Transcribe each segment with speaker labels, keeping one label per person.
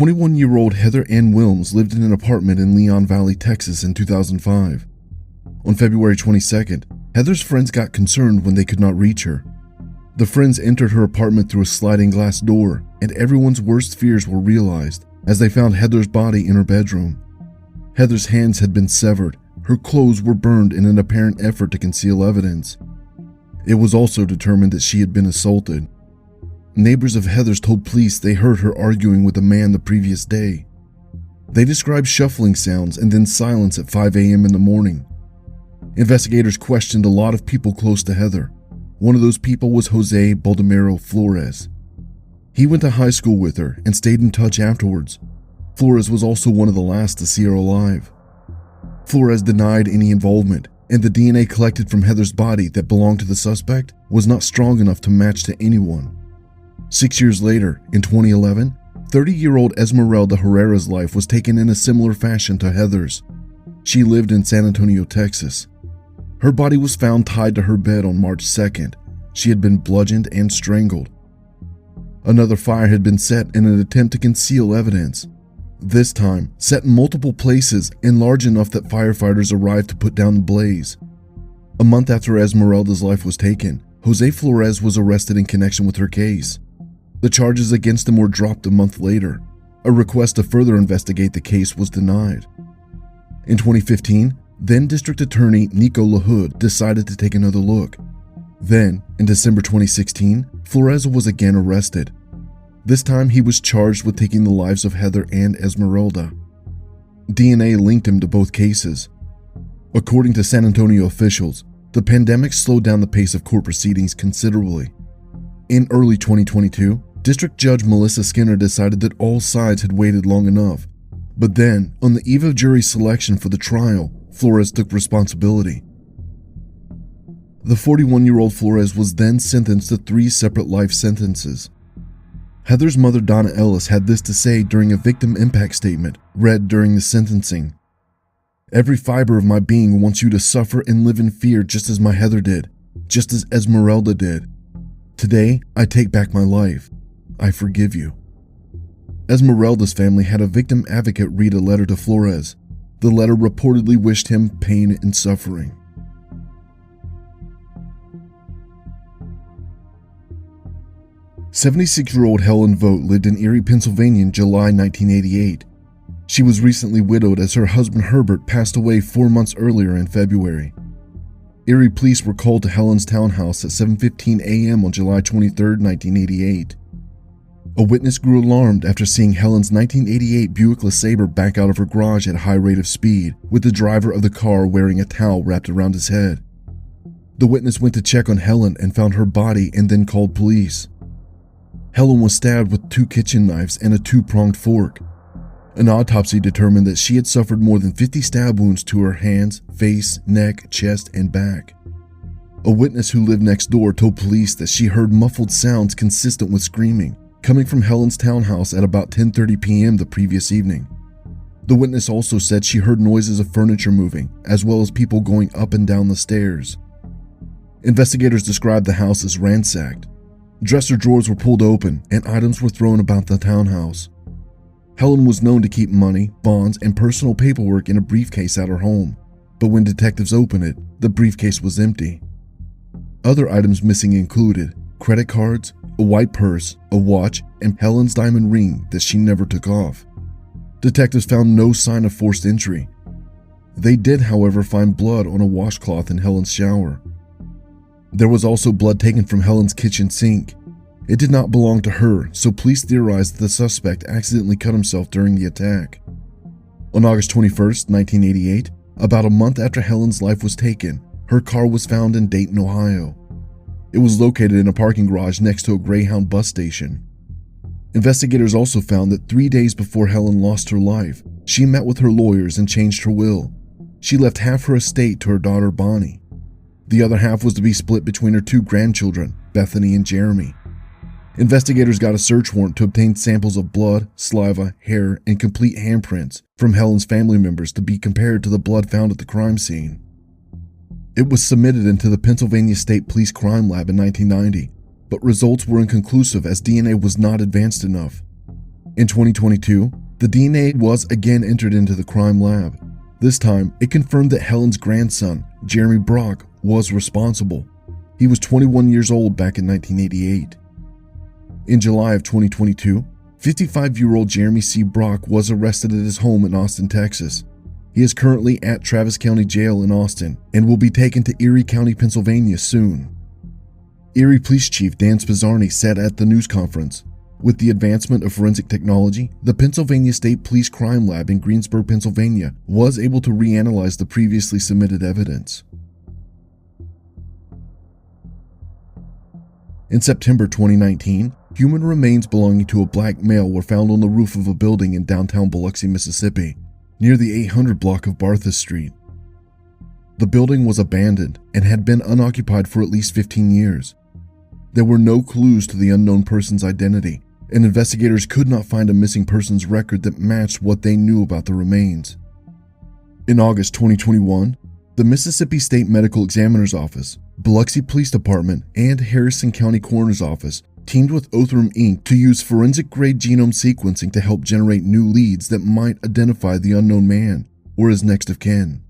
Speaker 1: 21-year-old Heather Ann Wilms lived in an apartment in Leon Valley, Texas in 2005. On February 22nd, Heather's friends got concerned when they could not reach her. The friends entered her apartment through a sliding glass door, and everyone's worst fears were realized as they found Heather's body in her bedroom. Heather's hands had been severed, her clothes were burned in an apparent effort to conceal evidence. It was also determined that she had been assaulted. Neighbors of Heather's told police they heard her arguing with a man the previous day. They described shuffling sounds and then silence at 5 a.m. in the morning. Investigators questioned a lot of people close to Heather. One of those people was Jose Baldomero Flores. He went to high school with her and stayed in touch afterwards. Flores was also one of the last to see her alive. Flores denied any involvement, and the DNA collected from Heather's body that belonged to the suspect was not strong enough to match to anyone. 6 years later, in 2011, 30-year-old Esmerelda Herrera's life was taken in a similar fashion to Heather's. She lived in San Antonio, Texas. Her body was found tied to her bed on March 2nd. She had been bludgeoned and strangled. Another fire had been set in an attempt to conceal evidence. This time, set in multiple places and large enough that firefighters arrived to put down the blaze. A month after Esmerelda's life was taken, Jose Flores was arrested in connection with her case. The charges against him were dropped a month later. A request to further investigate the case was denied. In 2015, then District Attorney Nico LaHood decided to take another look. Then, in December 2016, Flores was again arrested. This time he was charged with taking the lives of Heather and Esmerelda. DNA linked him to both cases. According to San Antonio officials, the pandemic slowed down the pace of court proceedings considerably. In early 2022, District Judge Melissa Skinner decided that all sides had waited long enough. But then, on the eve of jury selection for the trial, Flores took responsibility. The 41-year-old Flores was then sentenced to 3 separate life sentences. Heather's mother, Donna Ellis, had this to say during a victim impact statement read during the sentencing. "Every fiber of my being wants you to suffer and live in fear just as my Heather did, just as Esmerelda did. Today, I take back my life. I forgive you." Esmerelda's family had a victim advocate read a letter to Flores. The letter reportedly wished him pain and suffering. "76-year-old Helen Vogt lived in Erie, Pennsylvania in July 1988. She was recently widowed as her husband Herbert passed away 4 months earlier in February. Erie police were called to Helen's townhouse at 7:15 a.m. on July 23, 1988. A witness grew alarmed after seeing Helen's 1988 Buick LeSabre back out of her garage at a high rate of speed, with the driver of the car wearing a towel wrapped around his head. The witness went to check on Helen and found her body and then called police. Helen was stabbed with 2 kitchen knives and a 2-pronged fork. An autopsy determined that she had suffered more than 50 stab wounds to her hands, face, neck, chest, and back. A witness who lived next door told police that she heard muffled sounds consistent with screaming, coming from Helen's townhouse at about 10:30 p.m. the previous evening. The witness also said she heard noises of furniture moving, as well as people going up and down the stairs. Investigators described the house as ransacked. Dresser drawers were pulled open and items were thrown about the townhouse. Helen was known to keep money, bonds, and personal paperwork in a briefcase at her home, but when detectives opened it, the briefcase was empty. Other items missing included credit cards, a white purse, a watch, and Helen's diamond ring that she never took off. Detectives found no sign of forced entry. They did, however, find blood on a washcloth in Helen's shower. There was also blood taken from Helen's kitchen sink. It did not belong to her, so police theorized that the suspect accidentally cut himself during the attack. On August 21, 1988, about a month after Helen's life was taken, her car was found in Dayton, Ohio. It was located in a parking garage next to a Greyhound bus station. Investigators also found that 3 days before Helen lost her life, she met with her lawyers and changed her will. She left half her estate to her daughter Bonnie. The other half was to be split between her 2 grandchildren, Bethany and Jeremy. Investigators got a search warrant to obtain samples of blood, saliva, hair, and complete handprints from Helen's family members to be compared to the blood found at the crime scene. It was submitted into the Pennsylvania State Police Crime Lab in 1990, but results were inconclusive as DNA was not advanced enough. In 2022, the DNA was again entered into the crime lab. This time, it confirmed that Helen's grandson, Jeremy Brock, was responsible. He was 21 years old back in 1988. In July of 2022, 55-year-old Jeremy C. Brock was arrested at his home in Austin, Texas. He is currently at Travis County Jail in Austin and will be taken to Erie County, Pennsylvania soon. Erie Police Chief Dan Spizzarni said at the news conference, "With the advancement of forensic technology, the Pennsylvania State Police Crime Lab in Greensburg, Pennsylvania was able to reanalyze the previously submitted evidence." In September 2019, human remains belonging to a black male were found on the roof of a building in downtown Biloxi, Mississippi, near the 800 block of Bartha Street. The building was abandoned and had been unoccupied for at least 15 years. There were no clues to the unknown person's identity, and investigators could not find a missing persons record that matched what they knew about the remains. In August 2021, the Mississippi State Medical Examiner's Office, Biloxi Police Department, and Harrison County Coroner's Office teamed with Othram Inc. to use forensic-grade genome sequencing to help generate new leads that might identify the unknown man or his next of kin.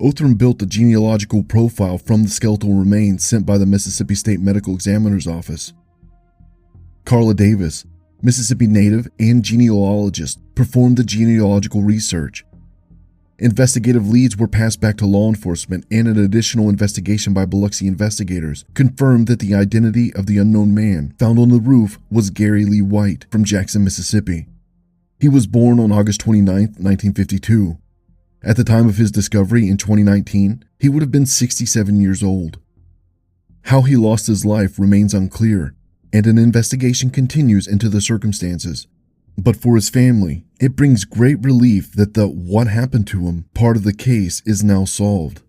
Speaker 1: Othram built a genealogical profile from the skeletal remains sent by the Mississippi State Medical Examiner's Office. Carla Davis, Mississippi native and genealogist, performed the genealogical research. Investigative leads were passed back to law enforcement, and an additional investigation by Biloxi investigators confirmed that the identity of the unknown man found on the roof was Gary Lee White from Jackson, Mississippi. He was born on August 29, 1952. At the time of his discovery in 2019, he would have been 67 years old. How he lost his life remains unclear, and an investigation continues into the circumstances. But for his family, it brings great relief that the "what happened to him" part of the case is now solved.